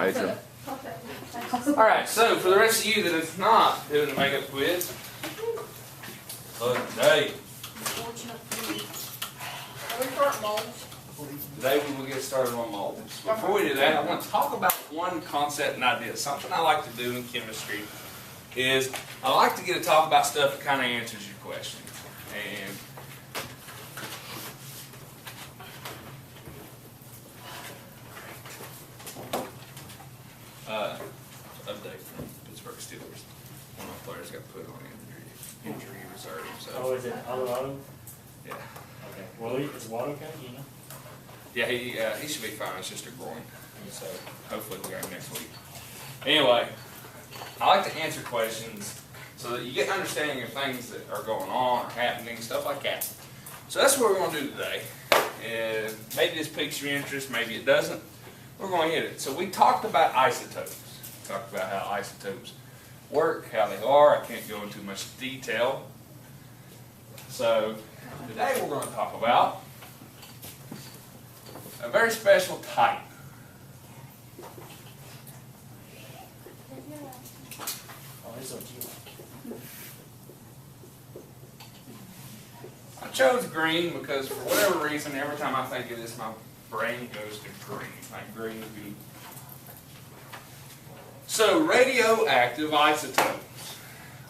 major. Alright, so for the rest of you that is not doing the makeup quiz, today we will get started on molds. Before we do that, I want to talk about one concept and idea. Something I like to do in chemistry is I like to get to talk about stuff that kind of answers your question. And update from Pittsburgh Steelers. One of my players got put on injury reserve. So. Oh, is it Auto? Yeah. Okay. Well, is Watt okay? You know? Yeah, he should be fine. It's just a groin. So hopefully we'll get him next week. Anyway, I like to answer questions so that you get an understanding of things that are going on or happening, stuff like that. So that's what we're going to do today. And maybe this piques your interest, maybe it doesn't. We're going to hit it. So we talked about isotopes. We talked about how isotopes work, how they are. I can't go into much detail. So today we're going to talk about a very special type. Oh, this is what you like. I chose green because for whatever reason, every time I think of this, my brain goes to green. Like green goop. So radioactive isotopes.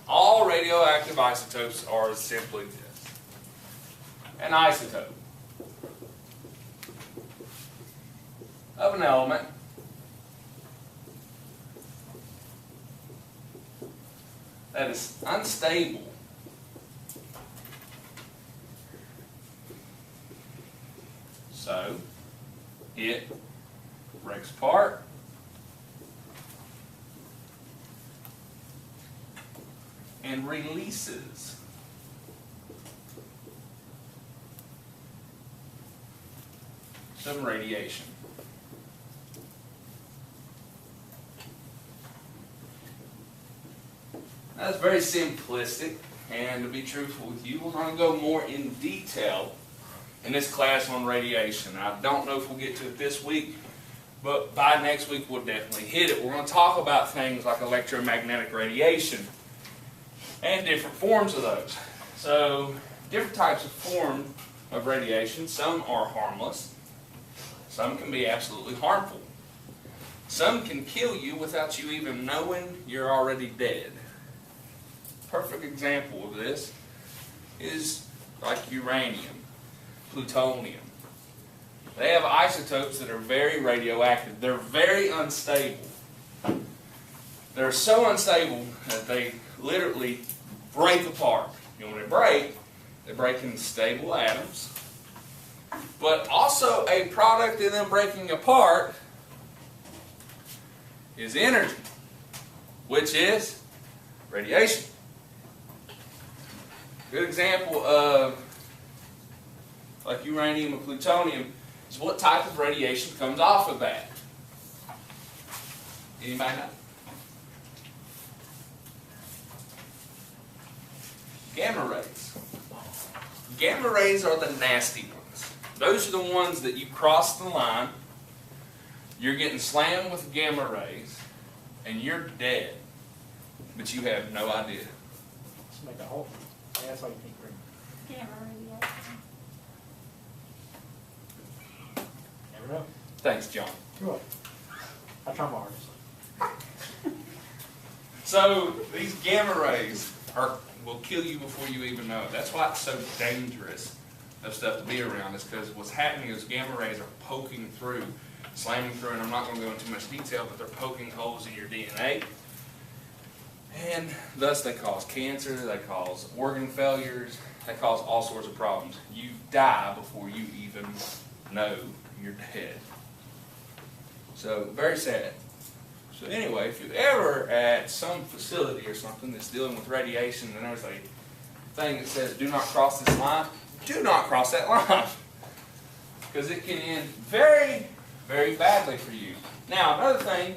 All radioactive isotopes are simply this. An isotope of an element that is unstable so it breaks apart and releases some radiation. That's very simplistic, and to be truthful with you, we're going to go more in detail in this class on radiation. I don't know if we'll get to it this week, but by next week we'll definitely hit it. We're going to talk about things like electromagnetic radiation and different forms of those. So, different types of form of radiation. Some are harmless. Some can be absolutely harmful. Some can kill you without you even knowing you're already dead. Perfect example of this is like uranium, plutonium. They have isotopes that are very radioactive. They're very unstable. They're so unstable that they literally break apart. And when they break into stable atoms. But also a product of them breaking apart is energy, which is radiation. Good example of like uranium and plutonium is what type of radiation comes off of that. Anybody know? Gamma rays. Gamma rays are the nasty ones. Those are the ones that you cross the line, you're getting slammed with gamma rays, and you're dead. But you have no idea. Let's make a hole. Yeah, that's why you think green. Gamma radiation. Never know. Thanks, John. You're welcome. I try my hardest. So these gamma rays will kill you before you even know it. That's why it's so dangerous of stuff to be around, is because what's happening is gamma rays are poking through, slamming through, and I'm not going to go into much detail, but they're poking holes in your DNA. And thus they cause cancer, they cause organ failures, they cause all sorts of problems. You die before you even know you're dead. So, very sad. So anyway, if you're ever at some facility or something that's dealing with radiation and there's a thing that says do not cross this line, do not cross that line. Because it can end very, very badly for you. Now, another thing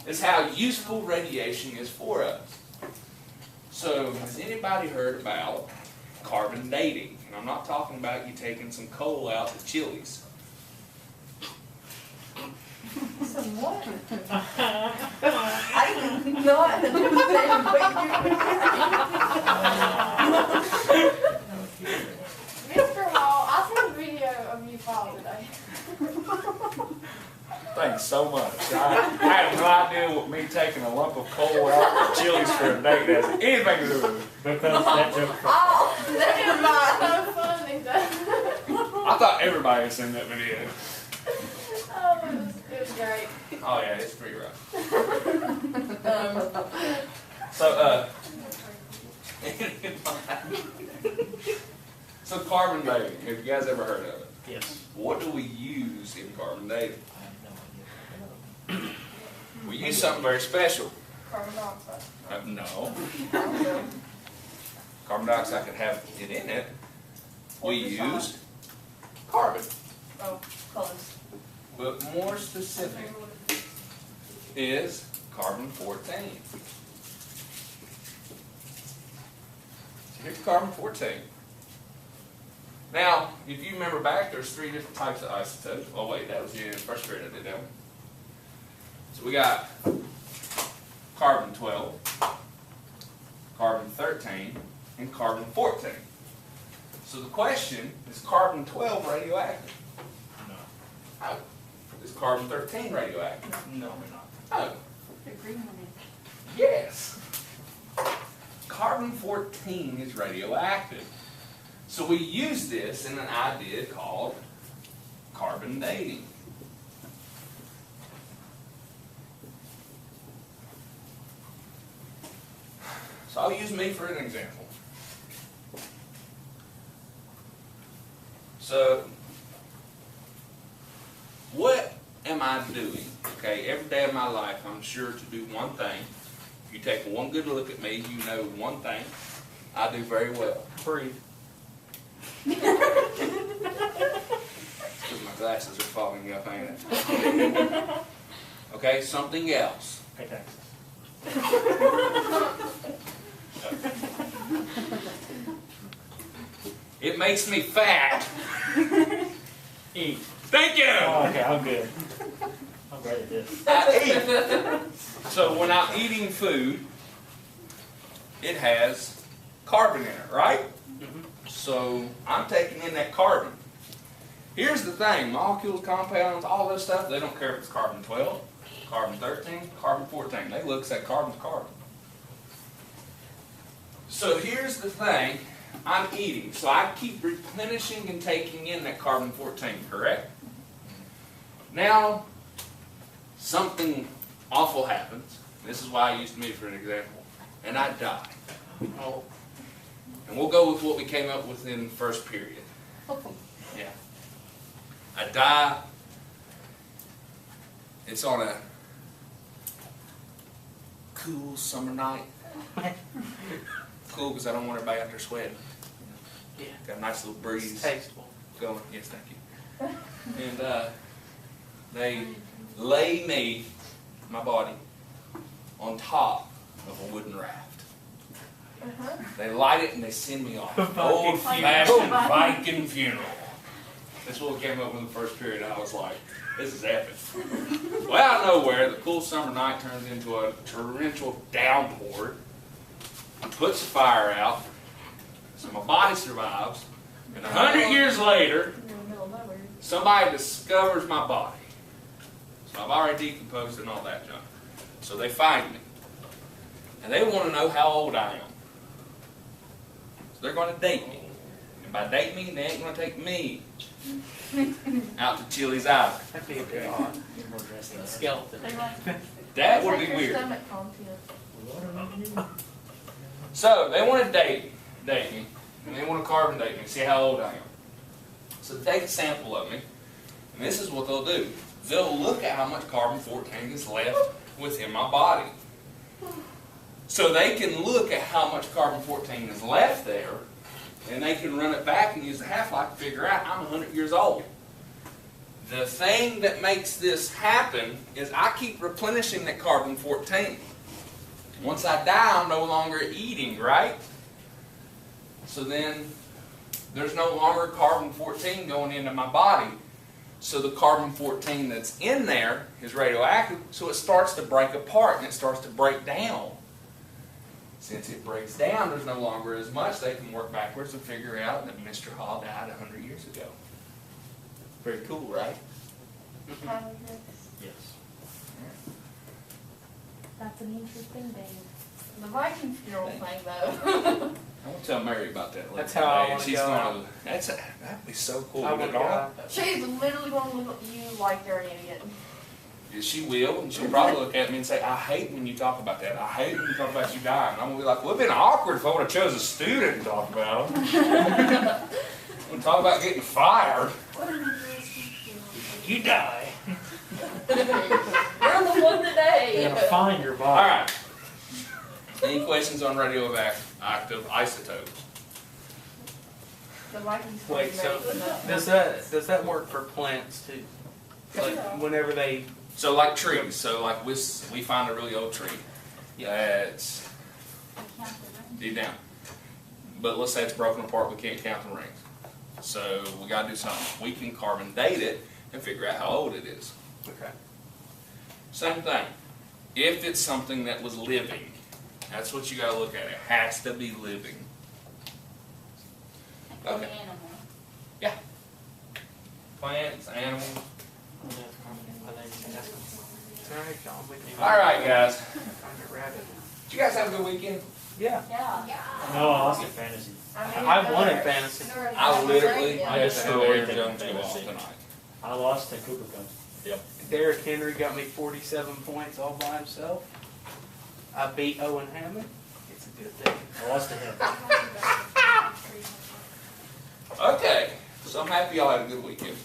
is how useful radiation is for us. So, has anybody heard about carbon dating? And I'm not talking about you taking some coal out to Chili's. Some what? not understand Mr. Hall, I sent a video of you fall today. Thanks so much. I have no idea what me taking a lump of coal out of Chili's for a date has anything to do with it. Because that joke. Oh, never mind. So funny though. I thought everybody had seen that video. Oh, it was great. Oh yeah, it's pretty rough. So carbon dating, have you guys ever heard of it? Yes. What do we use in carbon dating? I have no idea. We use something very special. Carbon dioxide. No. Carbon dioxide could have it in it. We use carbon. Oh, close. But more specific is carbon-14. So here's carbon-14. Now, if you remember back, there's 3 different types of isotopes. Oh wait, that was in first grade I did that one. So we got carbon-12, carbon-13, and carbon-14. So the question, is carbon-12 radioactive? No. Oh. Is carbon-13 radioactive? No, we're not. Oh. The green one is. Yes. Carbon-14 is radioactive. So we use this in an idea called carbon dating. So I'll use me for an example. So, what am I doing? Okay, every day of my life I'm sure to do one thing. If you take one good look at me, you know one thing I do very well. Breathe. Because my glasses are fogging up, ain't it? Okay, something else. Pay taxes. It makes me fat. Eat. Thank you! Oh, okay, I'm good. I'm great at this. I eat. So when I'm eating food, it has carbon in it, right? So I'm taking in that carbon. Here's the thing, molecules, compounds, all this stuff, they don't care if it's carbon-12, carbon-13, carbon-14. They look at carbon's carbon. So here's the thing, I'm eating. So I keep replenishing and taking in that carbon-14, correct? Now, something awful happens. This is why I used me for an example. And I die. Oh. And we'll go with what we came up with in the first period. Yeah. I die. It's on a cool summer night. Cool because I don't want everybody out there sweating. Yeah. Got a nice little breeze It's tasteful. going. Yes, thank you. And they lay me, my body, on top of a wooden raft. They light it and they send me off. Old-fashioned Viking funeral. That's what we came up with in the first period. I was like, this is epic. Well, out of nowhere, the cool summer night turns into a torrential downpour. Puts the fire out. So my body survives. And 100 years later, somebody discovers my body. So I've already decomposed and all that junk. So they find me. And they want to know how old I am. So they're going to date me. And by date me, they ain't going to take me out to Chili's Island. That'd be a good art. More dressed than a skeleton. That would be weird. So they want to date me. And they want to carbon date me, see how old I am. So they take a sample of me. And this is what they'll do. They'll look at how much carbon-14 is left within my body. So they can look at how much carbon-14 is left there, and they can run it back and use the half-life to figure out I'm 100 years old. The thing that makes this happen is I keep replenishing that carbon-14. Once I die, I'm no longer eating, right? So then there's no longer carbon-14 going into my body. So the carbon-14 that's in there is radioactive, so it starts to break apart and it starts to break down. Since it breaks down, there's no longer as much. They can work backwards and figure out that Mr. Hall died 100 years ago. Very cool, right? Yes. That's an interesting thing. The Viking funeral thing, though. I'm gonna tell Mary about that later. That's how I today. wanna She's go gonna. out. That'd be so cool. I Would want it to go all? out. She's literally going to look at you like you're an idiot. Yeah, she will, and she'll probably look at me and say, "I hate when you talk about that. I hate when you talk about you dying." And I'm gonna be like, "Well, it'd been awkward if I would have chose a student to talk about. We'll talk about getting fired. You die." You're the one today. You're gonna find your All body. right. Any questions on radioactive isotopes? The Vikings Wait, so does that work for plants too? Like whenever they So like trees. So like we find a really old tree that's deep down, but let's say it's broken apart. We can't count the rings. So we got to do something. We can carbon date it and figure out how old it is. okay. Same thing. If it's something that was living, that's what you got to look at. It has to be living. Okay. Yeah. Plants, animals. All right, guys. Did you guys have a good weekend? Yeah. Yeah. No, I lost in fantasy. I won in fantasy. I literally I had just to threw go everything Jones in go off fantasy. tonight. I lost to Cooper Cup. Yep. Derrick Henry got me 47 points all by himself. I beat Owen Hammond. It's a good thing. I lost to him. Okay, so I'm happy y'all had a good weekend.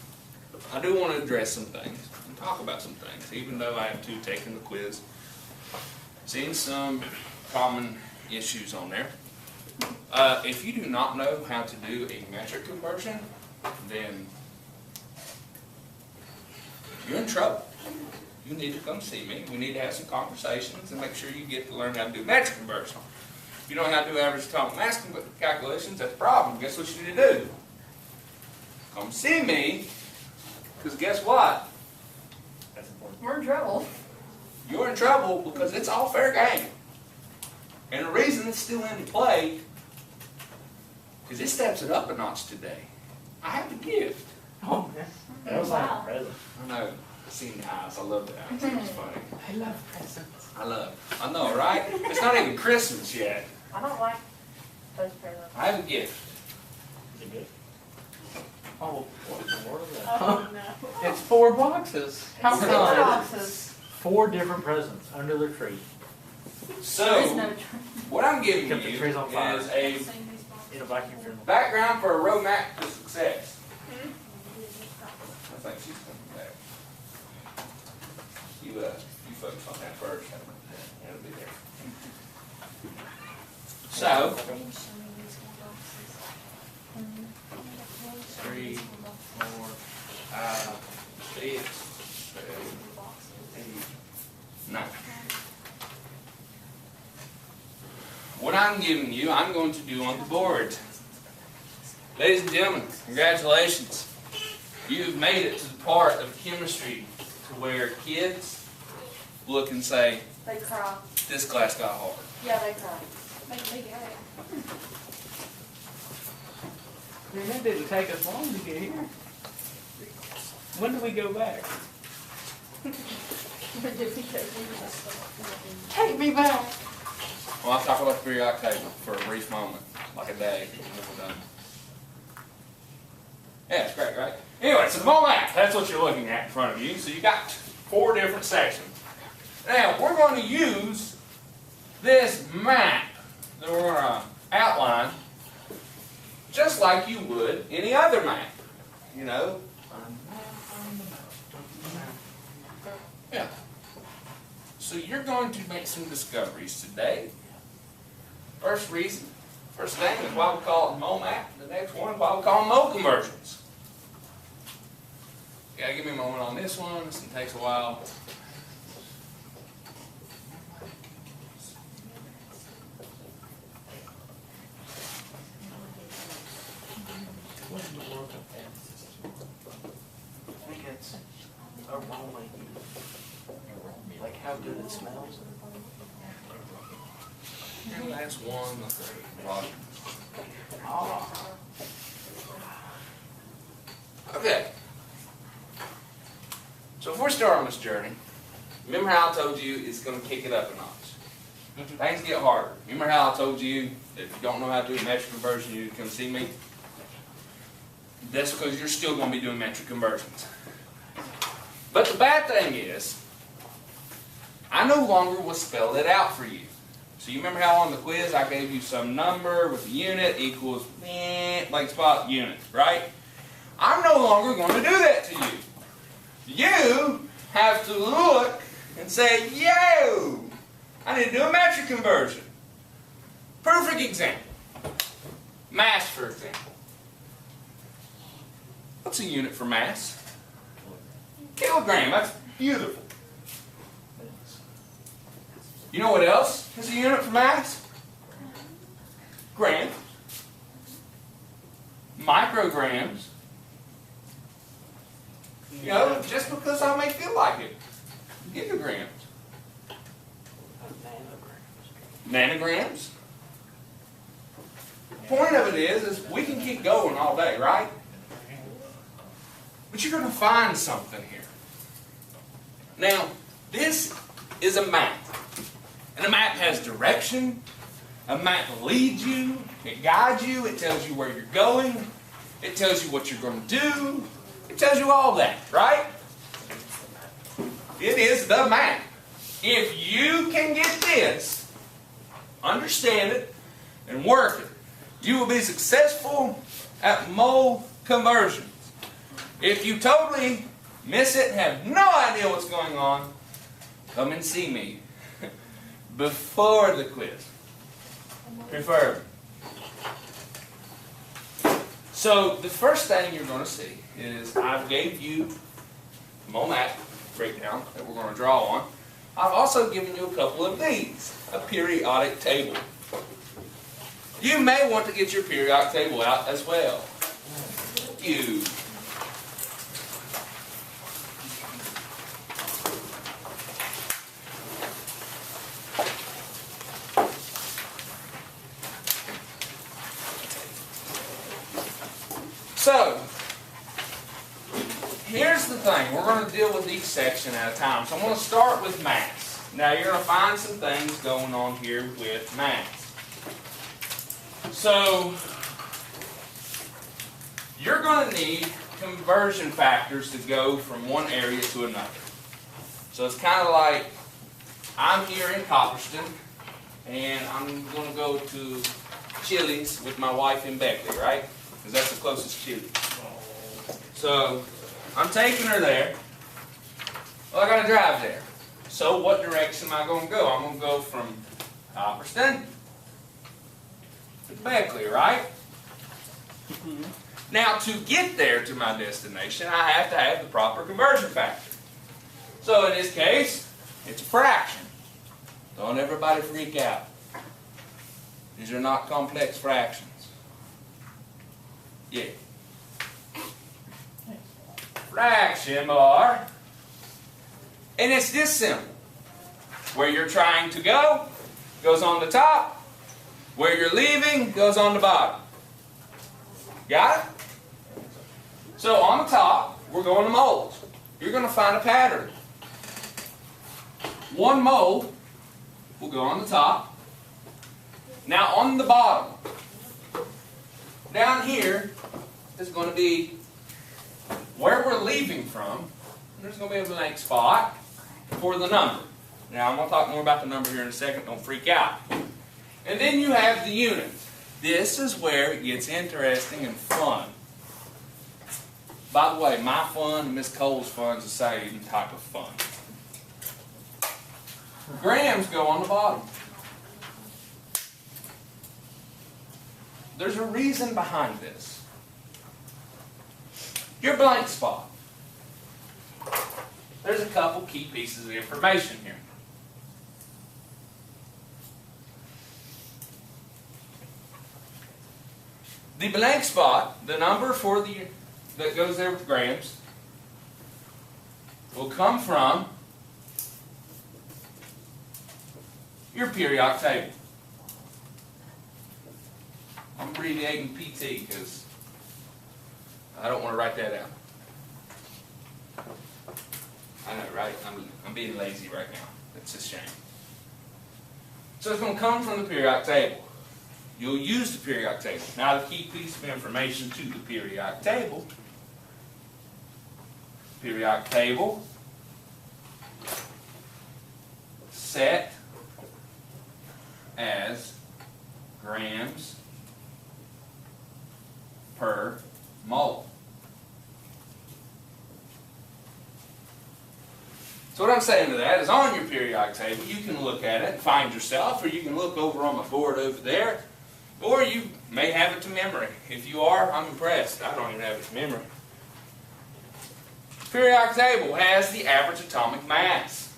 I do want to address some things and talk about some things, even though I have two taking the quiz. Seeing some common issues on there. If you do not know how to do a metric conversion, then you're in trouble. You need to come see me. We need to have some conversations and make sure you get to learn how to do metric conversion. If you don't know how to do average atomic mass calculations, that's a problem. Guess what you need to do? Come see me, because guess what? That's important. We're in trouble. You're in trouble because it's all fair game. And the reason it's still into play, because it steps it up a notch today. I have a gift. Oh man, that was like a Wow. present. I know. Seeing the eyes. I love the eyes. It was funny. I love presents. I know, right? It's not even Christmas yet. I don't like those presents. I have a gift. Is it good? Oh, what in the world is that? Oh, no. It's 4 boxes. How Six come? boxes. 4 different presents under the tree. There is So, no tree. what I'm giving Kept the you trees on fire. is a In a vacuum funeral. background for a roadmap to success. I think she's coming back. You focus on that first. That'll be there. So, 3, 4, 5, 6, 7, 8, 9. What I'm giving you, I'm going to do on the board. Ladies and gentlemen, congratulations. You've made it to the part of chemistry to where kids look and say, They cry. this class got hard. Yeah, they cry. Man, that didn't take us long to get here. When do we go back? Take me back. Well, I'll talk about the periodic table for a brief moment, like a day, and then we're done. Yeah, it's great, right? Anyway, so the moment, that's what you're looking at in front of you. So you got 4 different sections. Now, we're going to use this map that we're going to outline just like you would any other map. You know? Yeah. So you're going to make some discoveries today. First thing is why we call it mole map. The next one, why we call them mole conversions. You gotta give me a moment on this one. This one takes a while. What in the world of fantasy? it smells. And that's one. Right. Ah. Okay. So if we're starting on this journey, remember how I told you it's going to kick it up a notch. Things get harder. Remember how I told you that if you don't know how to do metric conversion, you come see me? That's because you're still going to be doing metric conversions. But the bad thing is, I no longer will spell it out for you. So you remember how on the quiz I gave you some number with a unit equals blank spot unit, right? I'm no longer going to do that to you. You have to look and say, yo, I need to do a metric conversion. Perfect example. Mass, for example. What's a unit for mass? Kilogram. That's beautiful. You know what else is a unit for mass? Gram. Micrograms. You know, just because I may feel like it. Gigograms. Nanograms. The point of it is we can keep going all day, right? But you're going to find something here. Now, this is a map. And a map has direction. A map leads you. It guides you. It tells you where you're going. It tells you what you're going to do. It tells you all that, right? It is the map. If you can get this, understand it, and work it, you will be successful at mole conversions. If you totally miss it and have no idea what's going on, come and see me before the quiz. Preferably. So the first thing you're going to see is I gave you a mole map breakdown that we're going to draw on. I've also given you a couple of these, a periodic table. You may want to get your periodic table out as well. You. So, here's the thing. We're going to deal with each section at a time. So I'm going to start with mass. Now you're going to find some things going on here with mass. So, you're going to need conversion factors to go from one area to another. So it's kind of like, I'm here in Copperston, and I'm going to go to Chili's with my wife in Beckley, right? Because that's the closest Chili's. So, I'm taking her there. Well, I got to drive there. So, what direction am I going to go? I'm going to go from Copperston to Beckley, right? Now, to get there to my destination, I have to have the proper conversion factor. So, in this case, it's a fraction. Don't everybody freak out. These are not complex fractions. Yeah. Fraction bar. And it's this simple. Where you're trying to go goes on the top. Where you're leaving goes on the bottom. Got it? So on the top, we're going to moles. You're going to find a pattern. One mole will go on the top. Now on the bottom, down here is going to be where we're leaving from. There's going to be a blank spot for the number. Now I'm going to talk more about the number here in a second. Don't freak out. And then you have the unit. This is where it gets interesting and fun. By the way, my fun and Miss Cole's fun is the same type of fun. Grams go on the bottom. There's a reason behind this. Your blank spot. There's a couple key pieces of information here. The blank spot, the number for that goes there with grams, will come from your periodic table. I'm abbreviating PT because I don't want to write that out. I know, right? I'm being lazy right now. It's a shame. So it's going to come from the periodic table. You'll use the periodic table. Now the key piece of information to the periodic table. Periodic table set as grams per mole. So what I'm saying to that is on your periodic table, you can look at it and find yourself, or you can look over on my board over there, or you may have it to memory. If you are, I'm impressed. I don't even have it to memory. Periodic table has the average atomic mass.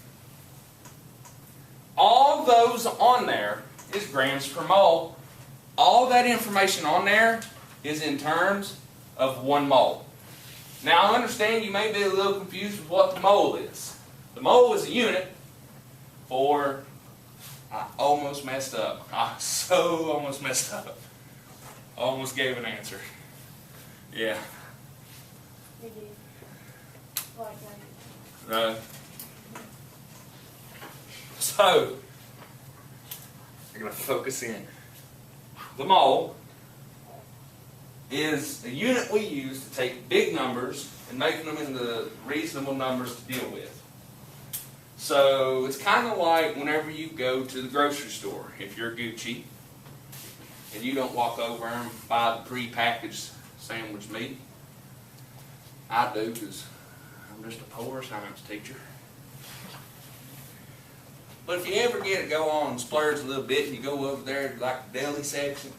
All those on there is grams per mole. All that information on there is in terms of 1 mole. Now I understand you may be a little confused with what the mole is. The mole is a unit for, I almost messed up. I so almost messed up. Almost gave an answer. Yeah. You did. Like that. No. So, I'm going to focus in. The mole is a unit we use to take big numbers and make them into reasonable numbers to deal with. So it's kind of like whenever you go to the grocery store, if you're Gucci, and you don't walk over and buy the pre-packaged sandwich meat. I do, because I'm just a poor science teacher. But if you ever get to go on and splurge a little bit, and you go over there to like the deli section,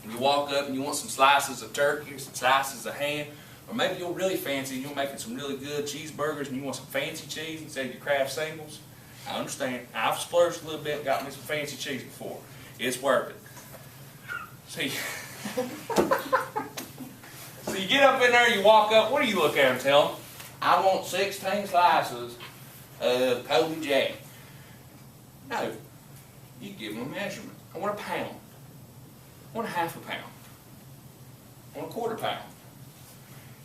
and you walk up and you want some slices of turkey or some slices of ham, or maybe you're really fancy and you're making some really good cheeseburgers and you want some fancy cheese instead of your Kraft singles. I understand. I've splurged a little bit, got me some fancy cheese before. It's worth it. See, so you get up in there, you walk up, what do you look at and tell them? I want 16 slices of Kobe Jack. No. You give them a measurement. I want a pound. I want a half a pound. I want a quarter pound.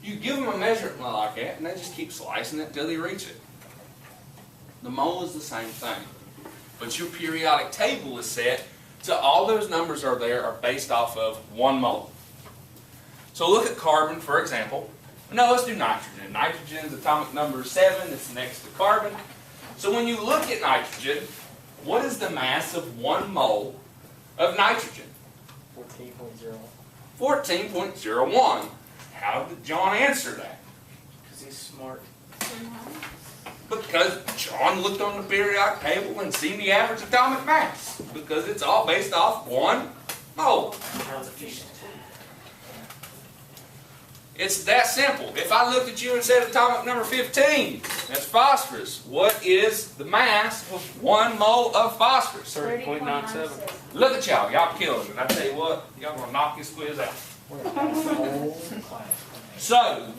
You give them a measurement like that, and they just keep slicing it until they reach it. The mole is the same thing. But your periodic table is set so all those numbers are there are based off of 1 mole. So look at carbon, for example. No, let's do nitrogen. Nitrogen's atomic number is 7. It's next to carbon. So when you look at nitrogen, what is the mass of 1 mole of nitrogen? 14.01. 14.01. How did John answer that? Because he's smart. Because John looked on the periodic table and seen the average atomic mass. Because it's all based off 1 mole. Sounds efficient. It's that simple. If I looked at you and said atomic number 15, that's phosphorus. What is the mass of 1 mole of phosphorus? 30.97. Look at y'all. Y'all killing it. I tell you what, y'all gonna knock this quiz out. So,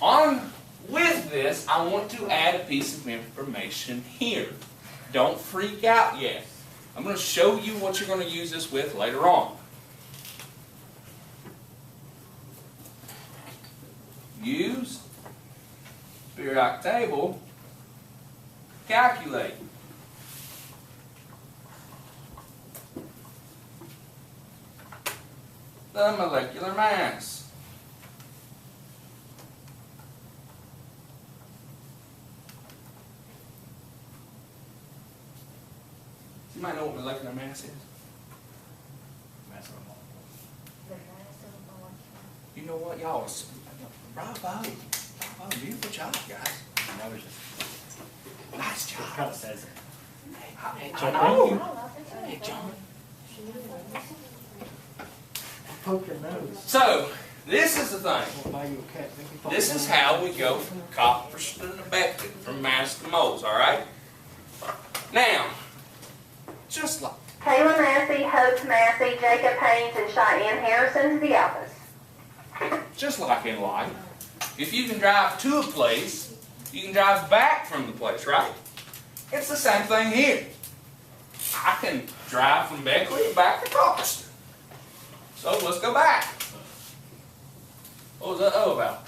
on with this, I want to add a piece of information here. Don't freak out yet. I'm going to show you what you're going to use this with later on. Use periodic table, calculate. The molecular mass. You might know what molecular mass is. Mass of a mole. You know what, y'all? Bravo. Beautiful job, guys. That was just, Nice it job. kind of says it. Hey, John. know. Hey, John. Poke your nose. So, this is the thing. We'll buy you a cat. Make you poke This your is nose. how we go from coppers to Becton, from mass to moles, alright? Now, just like Kayla Massey, Hope Massey, Jacob Haynes, and Cheyenne Harrison to the office. just like in life, if you can drive to a place, you can drive back from the place, right? It's the same thing here. I can drive from Beckley back to Copperston. So let's go back. What was that O about?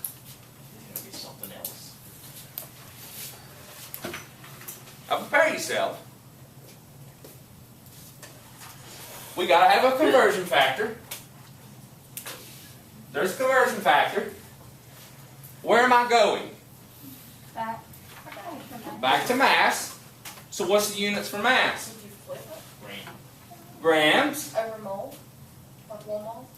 It's gonna be something else. Prepare yourself. We gotta have a conversion factor. There's a conversion factor. Where am I going? Back. Back to mass. So what's the units for mass? Did you flip it? Grams Over mole? Like 1 mole?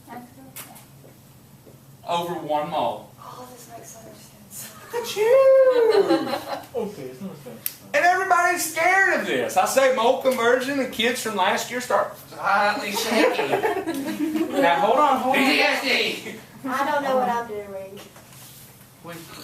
over 1 mole. Oh, this makes so much sense. Look at you! Okay, it's not fair. And everybody's scared of this. I say mole conversion and kids from last year start slightly shaking. Now hold on. PTSD! I don't know what I'm doing.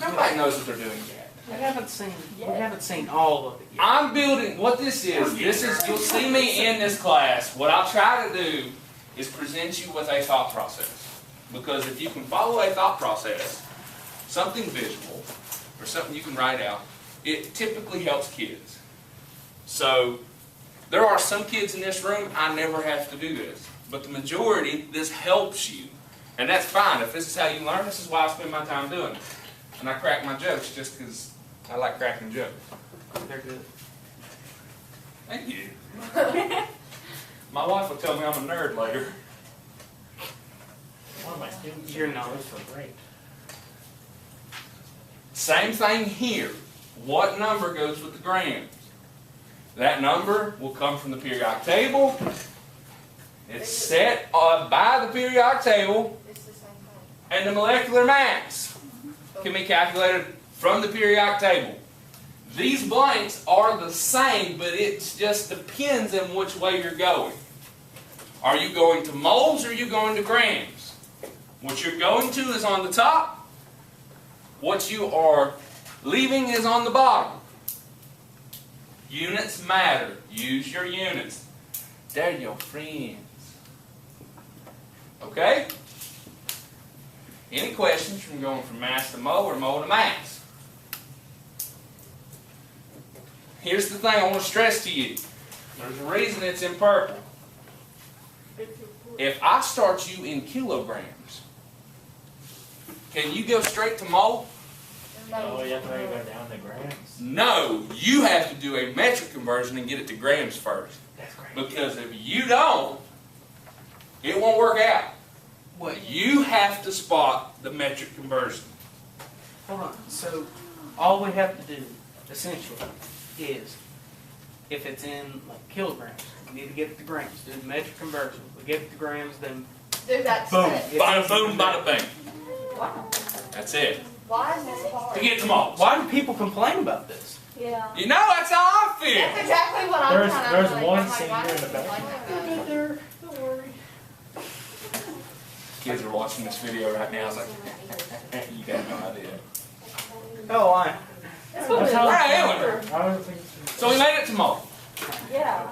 Nobody knows what they're doing yet. We haven't seen all of it yet. I'm building, what this is, you'll see me in this class. What I'll try to do is present you with a thought process. Because if you can follow a thought process, something visual, or something you can write out, it typically helps kids. So, there are some kids in this room, I never have to do this. But the majority, this helps you. And that's fine. If this is how you learn, this is why I spend my time doing it. And I crack my jokes just because I like cracking jokes. They're good. Thank you. My wife will tell me I'm a nerd later. One of my students. You're not. Those were great. Same thing here. What number goes with the grams? That number will come from the periodic table. It's set by the periodic table, It's the same thing. and the molecular mass can be calculated from the periodic table. These blanks are the same, but it just depends on which way you're going. Are you going to moles or are you going to grams? What you're going to is on the top. What you are leaving is on the bottom. Units matter. Use your units. They're your friends. Okay? Any questions from going from mass to mole or mole to mass? Here's the thing I want to stress to you. There's a reason it's in purple. If I start you in kilograms, can you go straight to mole? Oh, you have to go down to grams. No, you have to do a metric conversion and get it to grams first. That's great. Because if you don't, it won't work out. What? You have to spot the metric conversion. Hold on. So all we have to do, essentially, is if it's in like kilograms, we need to get it to grams. Do the metric conversion. We get it to grams, then Do that boom. set. Bada boom, bada bing. Wow. That's it. Why is this hard? To get to moles. Why do people complain about this? Yeah. You know, that's how I That's feel. exactly what I'm There's- trying to there's like, one I'm like, senior why in the is this back. like that? Don't worry. Kids are watching this video right now. It's like, you got no idea. Oh, I. That's All how right, anyway. I don't think it's- So we made it to mole. Yeah.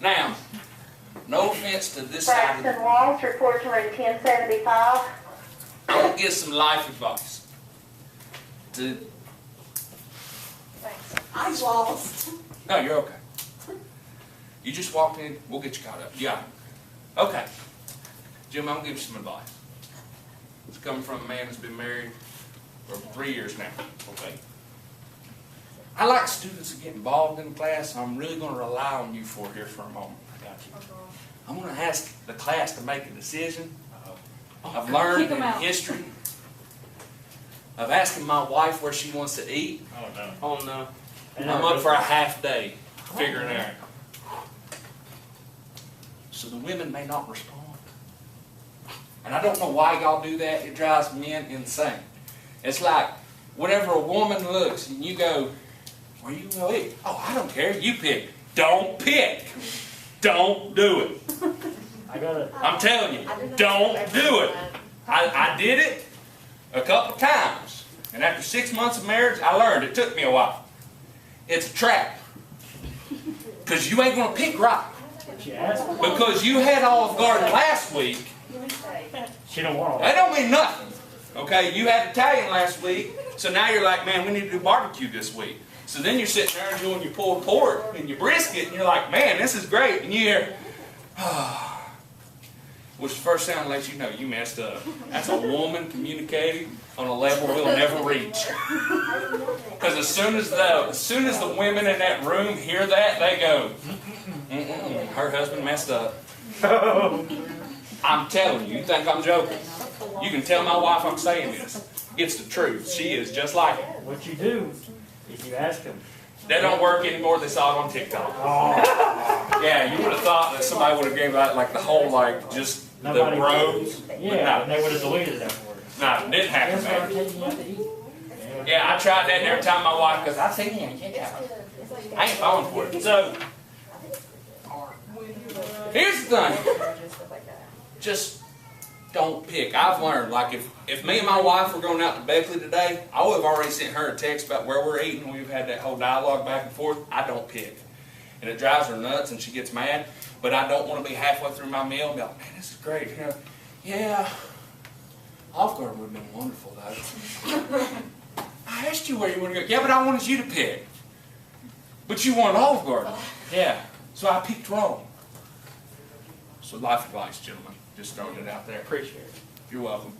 Now, no offense to this side of the Braxton Walsh, report to room 1075. I'm going to give some life advice. To, Thanks. I'm lost. no, you're okay. You just walked in, we'll get you caught up. Yeah. Okay. Jim, I'm going to give you some advice. It's coming from a man that's been married for 3 years now. Okay. I like students to get involved in class, so I'm really going to rely on you here for a moment. I got you. I'm going to ask the class to make a decision. I've learned in history of asking my wife where she wants to eat. Oh, no. Oh no. I'm up for a half day figuring it out. So the women may not respond. And I don't know why y'all do that. It drives men insane. It's like whenever a woman looks and you go, where you going to eat? Oh, I don't care. You pick. Don't pick. Don't do it. I got it. I'm telling you, don't do it. I did it a couple of times. And after 6 months of marriage, I learned. It took me a while. It's a trap. Because you ain't going to pick right. What you asked for. Because you had Olive Garden last week. She don't want all That that. don't mean nothing. Okay, you had Italian last week. So now you're like, man, we need to do barbecue this week. So then you're sitting there enjoying your pulled pork and your brisket, and you're like, man, this is great. And you hear, which the first sound lets you know you messed up. That's a woman communicating on a level we'll never reach. Because as soon as the women in that room hear that, they go, her husband messed up. I'm telling you, you think I'm joking? You can tell my wife I'm saying this. It's the truth. She is just like it. What you do is you ask them. That don't work anymore. They saw it on TikTok. Oh. Yeah, you would have thought that somebody would have gave out like the whole just Nobody the bros. Yeah, and they would have deleted it afterwards. No, it didn't happen, That's what I'm man. taking you out to eat. Yeah, I tried that and every time my wife goes, I've seen him. I ain't falling for it. So, here's the thing. Just don't pick. I've learned, like if me and my wife were going out to Beckley today, I would have already sent her a text about where we're eating. We've had that whole dialogue back and forth. I don't pick. And it drives her nuts and she gets mad. But I don't want to be halfway through my meal and be like, man, this is great. You know, yeah, Olive Garden would have been wonderful, though. I asked you where you want to go. Yeah, but I wanted you to pick. But you wanted Olive Garden. Yeah, so I picked wrong. So life advice, gentlemen. Just throwing it out there. Appreciate it. You're welcome.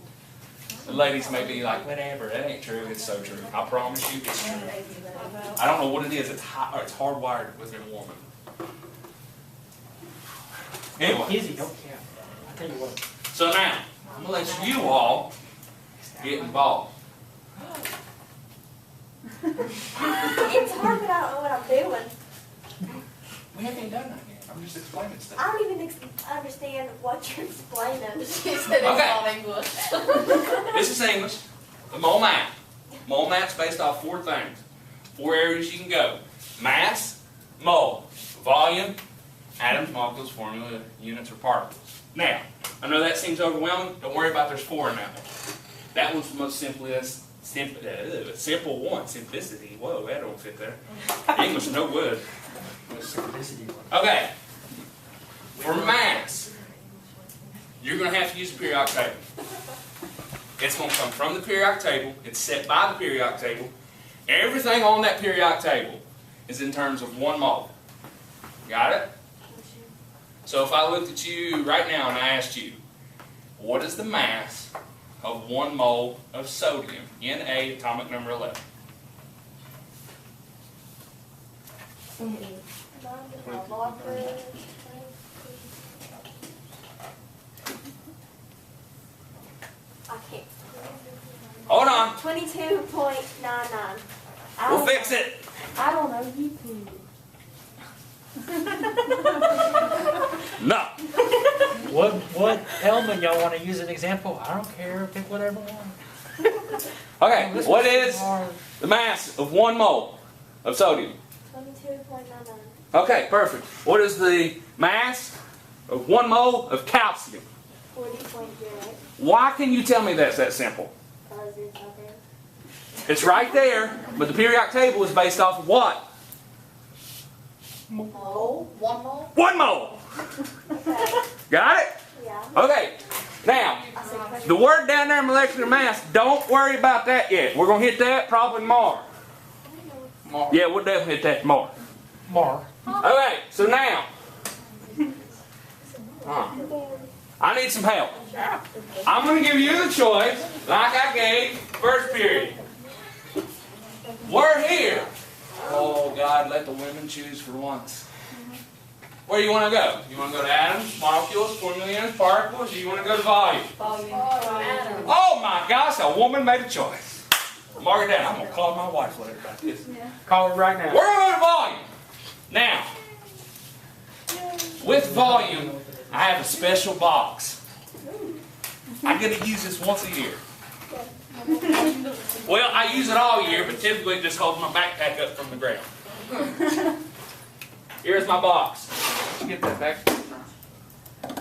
The ladies may be like, whatever, that ain't true. It's so true. I promise you, it's true. I don't know what it is. It's hardwired within a woman. Anyway. Easy, don't count. I tell you what. So now, I'm going to let you all get involved. It's hard, but I don't know what I'm doing. We haven't even done that yet. I'm just explaining stuff. I don't even understand what you're explaining. She said it's Okay. all English. This is English. The mole map. Mole map's based off 4 things. 4 areas you can go. Mass, mole, volume, atoms, molecules, formula, units, or particles. Now, I know that seems overwhelming. Don't worry about there's 4 in that one. That one's the most simple one. Simplicity. Whoa, that don't fit there. English, no good. Okay. For mass, you're going to have to use the periodic table. It's going to come from the periodic table. It's set by the periodic table. Everything on that periodic table is in terms of 1 mole. Got it? So if I looked at you right now and I asked you, what is the mass of 1 mole of sodium, Na atomic number 11? I can't. Hold on. 22.99. We'll fix it. I don't know. You can. No. What element y'all want to use an example? I don't care. Pick whatever one. Okay, what is the mass of 1 mole of sodium? 22.99. Okay, perfect. What is the mass of 1 mole of calcium? 40.08. Why can you tell me that's that simple? Because it's up there. It's right there, but the periodic table is based off of what? Mole. 1 mole? 1 mole. Okay. Got it? Yeah. Okay. Now, I said the word down there, molecular mass, don't worry about that yet. We're going to hit that probably tomorrow. Yeah, we'll definitely hit that tomorrow. More. Okay, so now, I need some help. I'm going to give you the choice, like I gave first period. We're here. Oh, God, let the women choose for once. Where do you want to go? You want to go to atoms, molecules, formula units, particles, or you want to go to volume? Atoms. Oh, my gosh, a woman made a choice. Mark it down. I'm going to call my wife later about this. Call it right now. We're going to go to volume. Now, with volume, I have a special box. I get to use this once a year. Well, I use it all year, but typically it just holds my backpack up from the ground. Here's my box. Get that back.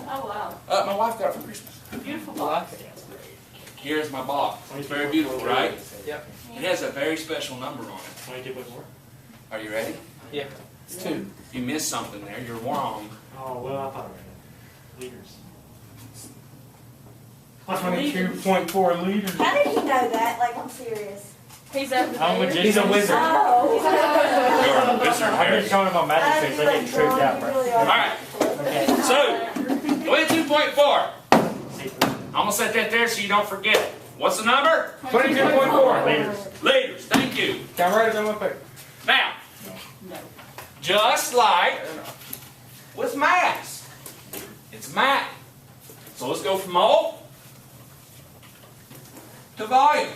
Oh, wow. My wife got it for Christmas. Beautiful box. Here's my box. It's very beautiful, right? Yep. It has a very special number on it. 22.4. Are you ready? Yeah. It's 2. If you missed something there, you're wrong. Oh, well, I thought I read it. Liters. 22.4 liters. How did you know that? Like, I'm serious. He's over I'm a there. magician. He's a wizard. Oh. You're a wizard, I'm Harry. just showing my magic tricks. I get tricked out, bro. Alright, Okay. so 22.4. I'm gonna set that there so you don't forget it. What's the number? 22.4. Liters. Liters, thank you. Can I write it on my paper? Now, just like with mass, it's mass. So let's go from mole to volume.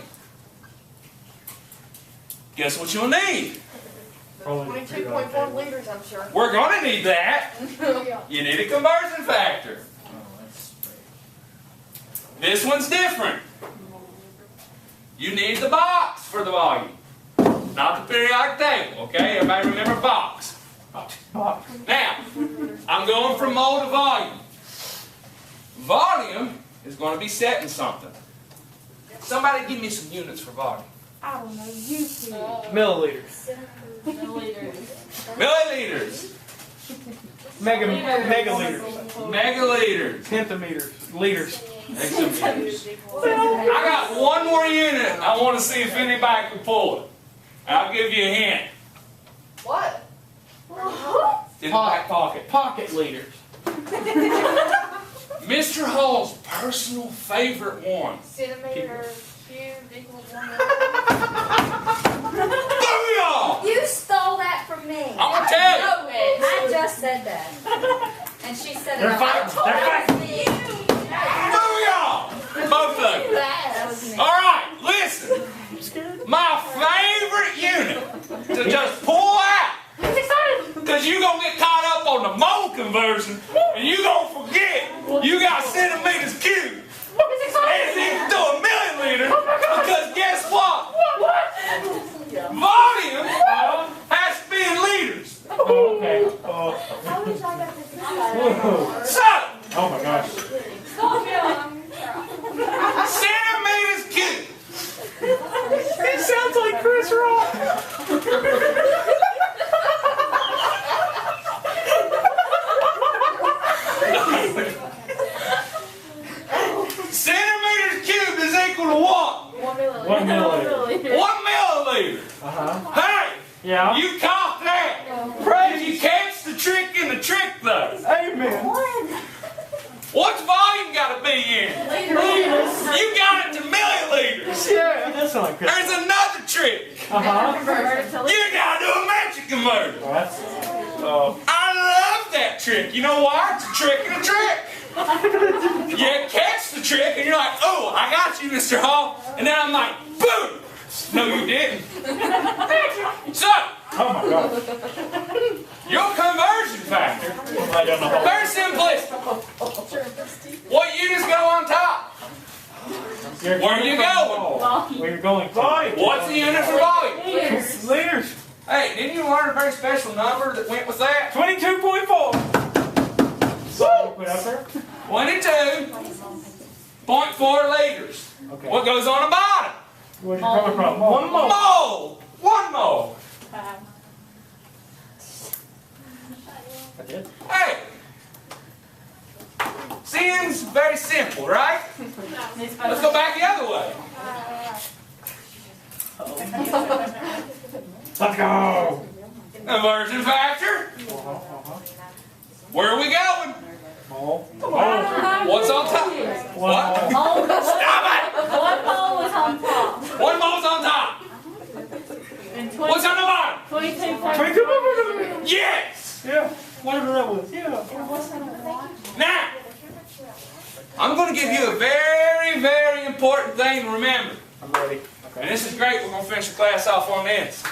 Guess what you'll need? Probably 22.4 liters, I'm sure. We're gonna need that. You need a conversion factor. Oh, that's great. This one's different. You need the box for the volume, not the periodic table, okay? Everybody remember box. Now, I'm going from mole to volume. Volume is going to be setting something. Somebody give me some units for volume. I don't know. You two. Milliliters. Milliliters, Megaliters. megaliters, Pentameters. Liters. hexameters. I got one more unit. I want to see if anybody can pull it. I'll give you a hint. What? In the back pocket. Pocket liters. Mr. Hall's personal favorite one. Centimeter cubed equals 1 Booyah! You stole that from me. I'm gonna tell you. No, I just said that. And she said it. They're out fighting. loud. They're fighting. Booyah! Both of you. That was me. All right, listen. My favorite unit to just pull out, He's excited. because you're going to get caught up on the mole conversion, and you're going to forget you got centimeters cubed. He's excited. And it's equal to a milliliter, because guess what? Volume has to be in liters. Oh, okay. Oh. I wish I got this excited. Whoa. So, Oh my gosh. centimeters cubed. It sounds like Chris Rock. Centimeters cubed is equal to what? 1 milliliter. 1 milliliter. 1 milliliter. Uh-huh. Hey, Yeah. you caught that. Did you catch the trick in the trick though? Amen. What's volume got to be in? You got it to milliliters. Yeah. That's not good. There's another trick. Uh-huh. You got to do a metric converter. Well, that's, I love that trick. You know why? It's a trick and a trick. You catch the trick and you're like, oh, I got you, Mr. Hall. And then I'm like, boom. No, you didn't. So, oh my gosh. your conversion factor, I don't know. very simplistic. What units go on top? Where are you going? Where you're going? Volume. What's the unit for volume? Liters. Hey, didn't you learn a very special number that went with that? 22.4. So put up there? 22.4 liters. Okay. What goes on the bottom? Where's it coming from? One more. Mole. One mole. I did. Hey. Seems very simple, right? Let's go back the other way. Let's go. Conversion factor. Where are we going? Mole. What's on top? What? Stop it! One pole is on top. One mole's on top. And What's on the bottom? 22. Yes! Yeah. Whatever that was. Yeah. Now, I'm going to give you a very, very important thing to remember. I'm ready. And this is great. We're going to finish the class off on this.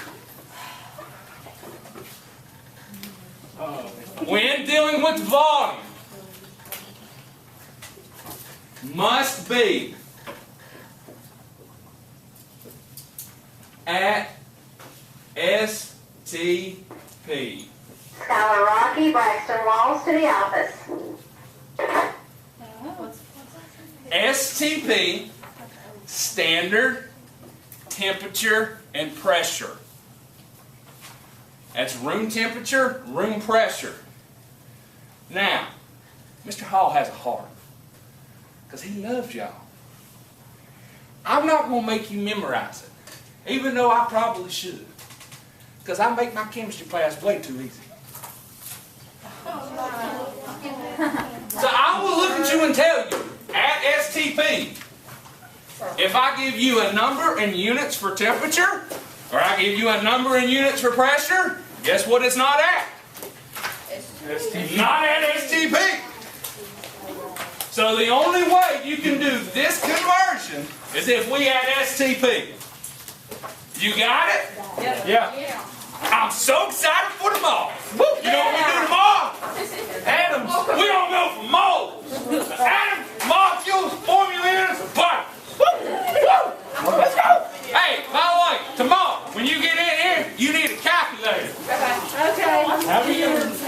When dealing with volume, must be at STP. Skylar Rocky, Braxton Walls to the office. STP, standard temperature and pressure. That's room temperature, room pressure. Now, Mr. Hall has a heart because he loves y'all. I'm not going to make you memorize it. even though I probably should. Because I make my chemistry class way too easy. So I will look at you and tell you, at STP, if I give you a number in units for temperature, or I give you a number in units for pressure, guess what it's not at? Not at STP. So the only way you can do this conversion is if we add STP. You got it? Yeah. I'm so excited for tomorrow. You know what we do tomorrow? Atoms. We don't go for moles. Atoms, molecules, formulas, but. Let's go. Hey, by the way, tomorrow when you get in here, you need a calculator. Okay. How do you use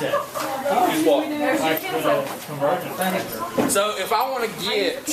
that? Use what? Like the conversion thing? So if I want to get